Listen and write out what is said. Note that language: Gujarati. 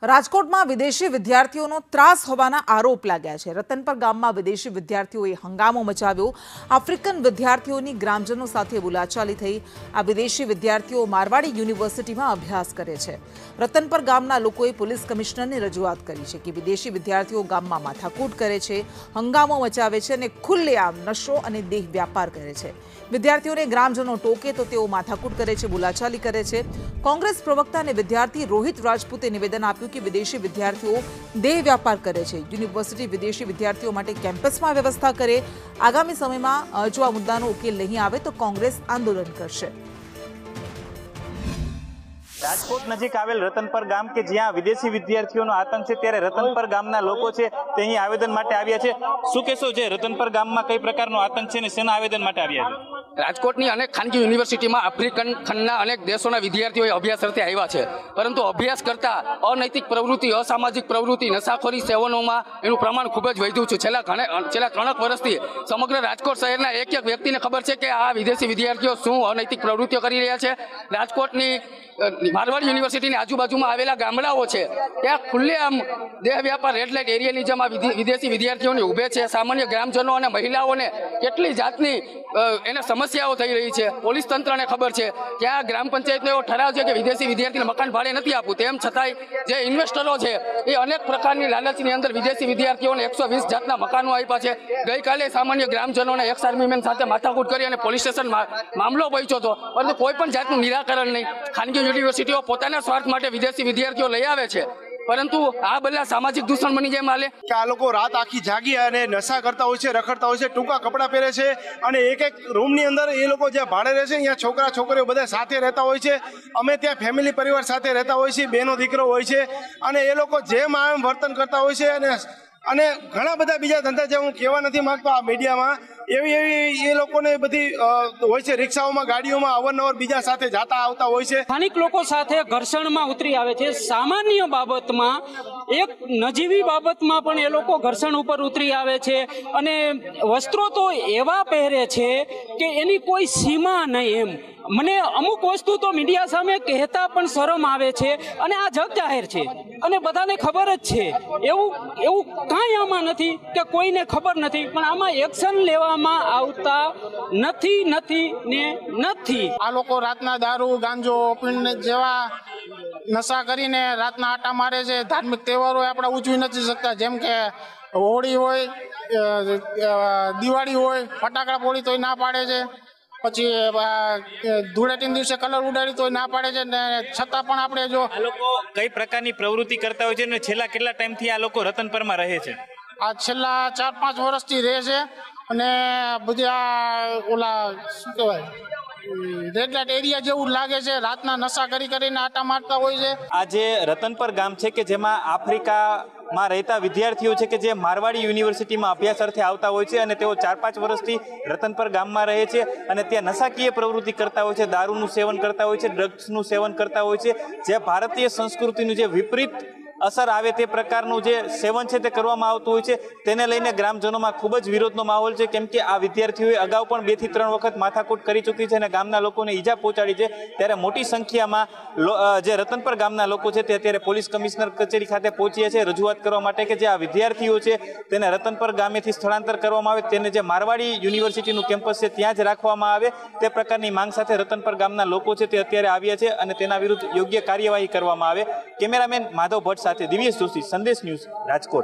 રાજકોટમાં વિદેશી વિદ્યાર્થીઓનો ત્રાસ હોવાના આરોપ લાગ્યા છે। રતનપર ગામમાં વિદેશી વિદ્યાર્થીઓએ હંગામો મચાવ્યો। આફ્રિકન વિદ્યાર્થીઓની ગ્રામજનો સાથે બોલાચાલી થઈ। આ વિદેશી વિદ્યાર્થીઓ મારવાડી યુનિવર્સિટીમાં અભ્યાસ કરે છે। રતનપર ગામના લોકોએ પોલીસ કમિશનરને રજૂઆત કરી છે કે વિદેશી વિદ્યાર્થીઓ ગામમાં માથાકૂટ કરે છે, હંગામો મચાવે છે અને ખુલ્લેઆમ નશો અને દેહ વ્યાપાર કરે છે। વિદ્યાર્થીઓને ગ્રામજનો ટોકે તો તેઓ માથાકૂટ કરે છે, બોલાચાલી કરે છે। કોંગ્રેસ પ્રવક્તા અને વિદ્યાર્થી રોહિત રાજપૂતે નિવેદન આપ્યું કે વિદેશી વિદ્યાર્થીઓ દેહ વ્યાપાર કરે છે। યુનિવર્સિટી વિદેશી વિદ્યાર્થીઓ માટે કેમ્પસમાં વ્યવસ્થા કરે। આગામી સમયમાં જો આ મુદ્દાનો ઉકેલ નહીં આવે તો કોંગ્રેસ આંદોલન કરશે। રાજકોટ નજીક આવેલ રતનપર ગામ કે જ્યાં વિદેશી વિદ્યાર્થીઓનો આતંક છે, ત્યારે રતનપર ગામના લોકો છે તે અહીં આવેદન માટે આવ્યા છે। શું કહેશો છે, રતનપર ગામમાં કઈ પ્રકારનો આતંક છે અને શેના આવેદન માટે આવ્યા છે? રાજકોટની અનેક ખાનગી યુનિવર્સિટીમાં આફ્રિકન ખંડના અનેક દેશોના વિદ્યાર્થીઓ અભ્યાસ અર્થે આવ્યા છે, પરંતુ અભ્યાસ કરતા અનૈતિક પ્રવૃત્તિ, અસામાજિક પ્રવૃત્તિ, નશાખોરી સેવનોમાં એનું પ્રમાણ ખૂબ જ વધ્યું છે। છેલ્લા 3 વર્ષથી સમગ્ર રાજકોટ શહેરના એક વ્યક્તિને ખબર છે કે આ વિદેશી વિદ્યાર્થીઓ શું અનૈતિક પ્રવૃત્તિઓ કરી રહ્યા છે। રાજકોટની મારવાડી યુનિવર્સિટીની આજુબાજુમાં આવેલા ગામડાઓ છે ત્યાં ખુલ્લેઆમ દેહ વ્યાપાર રેડ લાઇટ એરિયાની જેમ વિદેશી વિદ્યાર્થીઓને ઉભે છે। સામાન્ય ગ્રામજનો અને મહિલાઓને કેટલી જાતની એને સમસ્યાઓ થઈ રહી છે। પોલીસ તંત્રને ખબર છે કે આ ગ્રામ પંચાયતનો એવો ઠરાવ છે કે વિદેશી વિદ્યાર્થીને મકાન ભાડે નથી આપવું, તેમ છતાંય જે ઇન્વેસ્ટરો છે એ અનેક પ્રકારની લાલચની અંદર વિદેશી વિદ્યાર્થીઓને 120 જાતના મકાનો આપ્યા છે। ગઈકાલે સામાન્ય ગ્રામજનોને એક્સ આર્મીમેન સાથે માથાકૂટ કરી અને પોલીસ સ્ટેશન મામલો પહોંચ્યો હતો, પરંતુ કોઈ પણ જાતનું નિરાકરણ નહીં। ખાનગી યુનિવર્સિટીઓ પોતાના સ્વાર્થ માટે વિદેશી વિદ્યાર્થીઓ લઈ આવે છે, પરંતુ આ બધા સામાજિક દૂષણ બની જેમ હાલે કે આ લોકો રાત આખી જાગી અને નશા કરતા હોય છે, રખડતા હોય છે, ટૂંકા કપડાં પહેરે છે અને એક રૂમની અંદર એ લોકો જ્યાં ભાડે રહે છે અહીંયા છોકરા છોકરીઓ બધા સાથે રહેતા હોય છે। અમે ત્યાં ફેમિલી પરિવાર સાથે રહેતા હોય છે, બહેનો દીકરો હોય છે અને એ લોકો જેમ આમ વર્તન કરતા હોય છે અને ઘણા બધા બીજા ધંધા જે હું કહેવા નથી માંગતો આ મીડિયામાં, એવી એ લોકોને બધી હોય છે। રિક્ષાઓમાં, ગાડીઓમાં અવારનવાર બીજા સાથે જાતા આવતા હોય છે। સ્થાનિક લોકો સાથે ઘર્ષણમાં ઉતરી આવે છે। સામાન્ય બાબતમાં, એક નજીવી બાબતમાં પણ એ લોકો ઘર્ષણ ઉપર ઉતરી આવે છે અને વસ્ત્રો તો એવા પહેરે છે કે એની કોઈ સીમા નહીં। એમ મને અમુક વસ્તુ તો મીડિયા સામે કહેતા પણ શરમ આવે છે અને આ જગ જાહેર છે અને બધાને ખબર જ છે। એવું કાંઈ આમાં નથી કે કોઈને ખબર નથી, પણ આમાં એક્શન લેવામાં આવતા નથી। આ લોકો રાતના દારૂ, ગાંજો, પીને જેવા નશા કરીને રાતના આટા મારે છે। ધાર્મિક તહેવારો આપણે ઉજવી નથી શકતા, જેમ કે હોળી હોય, દિવાળી હોય, ફટાકડા ફોડી તોય ના પાડે છે, પછી ધૂળેટીના દિવસે કલર ઉડાડી તોય ના પાડે છે, ને છતાં પણ આપણે જો આ લોકો કઈ પ્રકારની પ્રવૃત્તિ કરતા હોય છે અને છેલ્લા કેટલા ટાઈમથી આ લોકો રતનપરમાં રહે છે? આ છેલ્લા 4-5 વર્ષથી રહે છે અને બધા ઓલા શું કહેવાય રેડ લાઇટ એરિયા જેવું લાગે છે, રાતના નશા કરીને આટા મારતા હોય છે। આ જે રતનપર ગામ છે કે જેમાં આફ્રિકામાં રહેતા વિદ્યાર્થીઓ છે કે જે મારવાડી યુનિવર્સિટીમાં અભ્યાસ અર્થે આવતા હોય છે અને તેઓ 4-5 વર્ષથી રતનપર ગામમાં રહે છે અને ત્યાં નશાકીય પ્રવૃત્તિ કરતા હોય છે, દારૂનું સેવન કરતા હોય છે, ડ્રગ્સનું સેવન કરતા હોય છે, જે ભારતીય સંસ્કૃતિનું જે વિપરીત અસર આવે તે પ્રકારનું જે સેવન છે તે કરવામાં આવતું હોય છે। તેને લઈને ગ્રામજનોમાં ખૂબ જ વિરોધનો માહોલ છે, કેમ કે આ વિદ્યાર્થીઓએ અગાઉ પણ 2 થી 3 વખત માથાકૂટ કરી ચૂકી છે અને ગામના લોકોને ઈજા પહોંચાડી છે। ત્યારે મોટી સંખ્યામાં જે રતનપર ગામના લોકો છે તે અત્યારે પોલીસ કમિશનર કચેરી ખાતે પહોંચ્યા છે રજૂઆત કરવા માટે કે જે આ વિદ્યાર્થીઓ છે તેને રતનપર ગામેથી સ્થળાંતર કરવામાં આવે, તેને જે મારવાડી યુનિવર્સિટીનું કેમ્પસ છે ત્યાં જ રાખવામાં આવે, તે પ્રકારની માંગ સાથે રતનપર ગામના લોકો છે તે અત્યારે આવ્યા છે અને તેના વિરુદ્ધ યોગ્ય કાર્યવાહી કરવામાં આવે। કેમેરામેન માધવ ભટ્ટ સાથે દિવ્યેશ જોશી, સંદેશ ન્યૂઝ, રાજકોટ।